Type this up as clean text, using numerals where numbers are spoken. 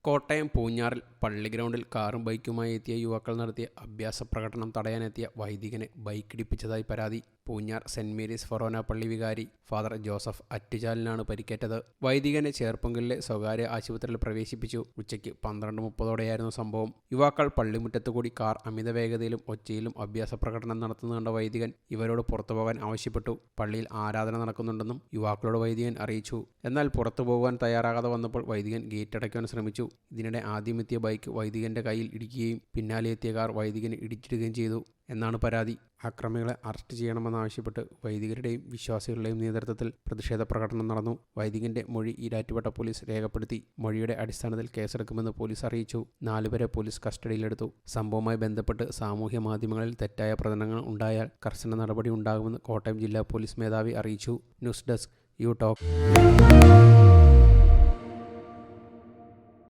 കോട്ടയം പൂഞ്ഞാറിൽ പള്ളി ഗ്രൗണ്ടിൽ കാറും ബൈക്കുമായി എത്തിയ യുവാക്കൾ നടത്തിയ അഭ്യാസ പ്രകടനം തടയാനെത്തിയ വൈദികനെ ബൈക്കിടിപ്പിച്ചതായി പരാതി. പൂഞ്ഞാർ സെന്റ് മേരീസ് ഫൊറോന പള്ളി വികാരി ഫാദർ ജോസഫ് അറ്റുചാലിനാണ് പരിക്കേറ്റത്. വൈദികനെ ചേർപ്പുങ്കലിലെ സ്വകാര്യ ആശുപത്രിയിൽ പ്രവേശിപ്പിച്ചു. ഉച്ചയ്ക്ക് 12:30 സംഭവം. യുവാക്കൾ പള്ളിമുറ്റത്തുകൂടി കാർ അമിത വേഗതയിലും ഒച്ചയിലും അഭ്യാസ പ്രകടനം നടത്തുന്നത് കണ്ട വൈദികൻ ഇവരോട് പുറത്തുപോകാൻ ആവശ്യപ്പെട്ടു. പള്ളിയിൽ ആരാധന നടക്കുന്നുണ്ടെന്നും യുവാക്കളോട് വൈദികൻ അറിയിച്ചു. എന്നാൽ പുറത്തു പോകുവാൻ തയ്യാറാകാതെ വന്നപ്പോൾ വൈദികൻ ഗേറ്റ് അടയ്ക്കുവാൻ ശ്രമിച്ചു. ഇതിനിടെ ആദ്യമെത്തിയ ബൈക്ക് വൈദികന്റെ കയ്യിൽ ഇടിക്കുകയും പിന്നാലെ എത്തിയ കാർ വൈദികനെ ഇടിച്ചിടുകയും ചെയ്തു എന്നാണ് പരാതി. അക്രമികളെ അറസ്റ്റ് ചെയ്യണമെന്നാവശ്യപ്പെട്ട് വൈദികരുടെയും വിശ്വാസികളുടെയും നേതൃത്വത്തിൽ പ്രതിഷേധ പ്രകടനം നടന്നു. വൈദികന്റെ മൊഴി ഈരാറ്റുപേട്ട പോലീസ് രേഖപ്പെടുത്തി. മൊഴിയുടെ അടിസ്ഥാനത്തിൽ കേസെടുക്കുമെന്ന് പോലീസ് അറിയിച്ചു. 4 പേരെ പോലീസ് കസ്റ്റഡിയിലെടുത്തു. സംഭവവുമായി ബന്ധപ്പെട്ട് സാമൂഹ്യ മാധ്യമങ്ങളിൽ തെറ്റായ പ്രചരണങ്ങൾ ഉണ്ടായാൽ കർശന നടപടി ഉണ്ടാകുമെന്ന് കോട്ടയം ജില്ലാ പോലീസ് മേധാവി അറിയിച്ചു. News desk you talk.